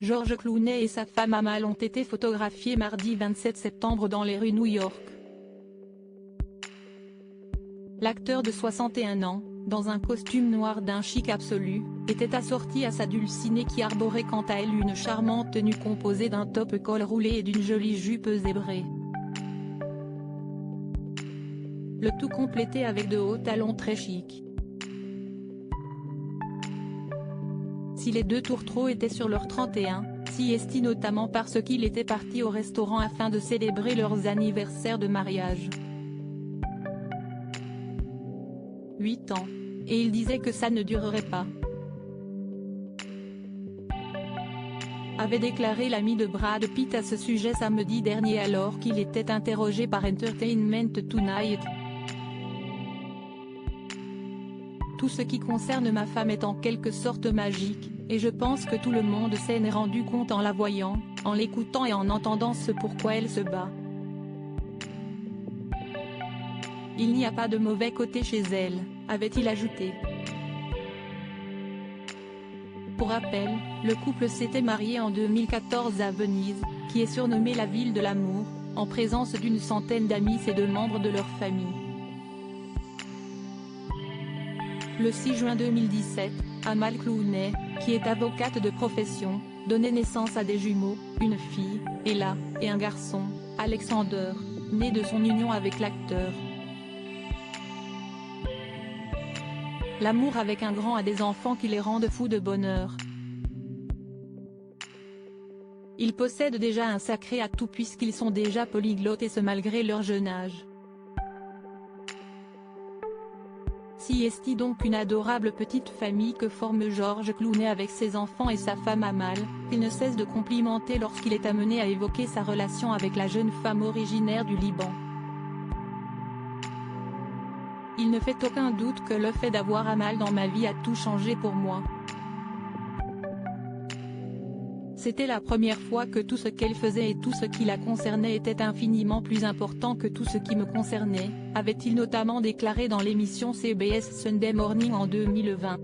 George Clooney et sa femme Amal ont été photographiés mardi 27 septembre dans les rues New York. L'acteur de 61 ans, dans un costume noir d'un chic absolu, était assorti à sa dulcinée qui arborait quant à elle une charmante tenue composée d'un top col roulé et d'une jolie jupe zébrée. Le tout complété avec de hauts talons très chics. Si les deux tourtereaux étaient sur leur 31, si est-il notamment parce qu'ils étaient partis au restaurant afin de célébrer leurs anniversaires de mariage. 8 ans. Et il disait que ça ne durerait pas. Avait déclaré l'ami de Brad Pitt à ce sujet samedi dernier alors qu'il était interrogé par Entertainment Tonight. Tout ce qui concerne ma femme est en quelque sorte magique, et je pense que tout le monde s'en est rendu compte en la voyant, en l'écoutant et en entendant ce pourquoi elle se bat. Il n'y a pas de mauvais côté chez elle, avait-il ajouté. Pour rappel, le couple s'était marié en 2014 à Venise, qui est surnommée la ville de l'amour, en présence d'une centaine d'amis et de membres de leur famille. Le 6 juin 2017, Amal Clooney, qui est avocate de profession, donnait naissance à des jumeaux, une fille, Ella, et un garçon, Alexander, né de son union avec l'acteur. L'amour avec un grand a des enfants qui les rendent fous de bonheur. Ils possèdent déjà un sacré atout puisqu'ils sont déjà polyglottes et ce malgré leur jeune âge. Si est donc une adorable petite famille que forme George Clooney avec ses enfants et sa femme Amal, qu'il ne cesse de complimenter lorsqu'il est amené à évoquer sa relation avec la jeune femme originaire du Liban. Il ne fait aucun doute que le fait d'avoir Amal dans ma vie a tout changé pour moi. C'était la première fois que tout ce qu'elle faisait et tout ce qui la concernait était infiniment plus important que tout ce qui me concernait, avait-il notamment déclaré dans l'émission CBS Sunday Morning en 2020.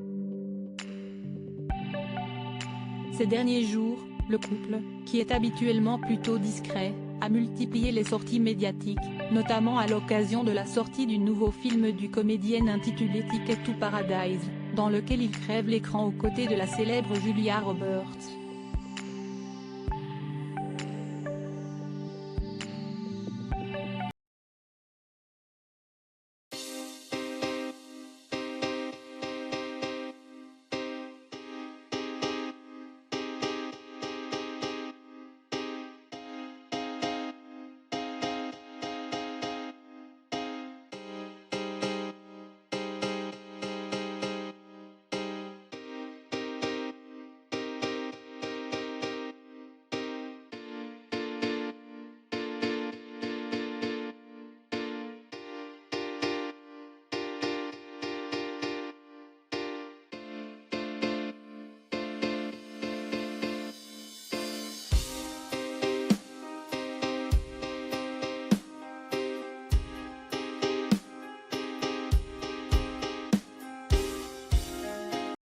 Ces derniers jours, le couple, qui est habituellement plutôt discret, a multiplié les sorties médiatiques, notamment à l'occasion de la sortie du nouveau film du comédien intitulé Ticket to Paradise, dans lequel il crève l'écran aux côtés de la célèbre Julia Roberts.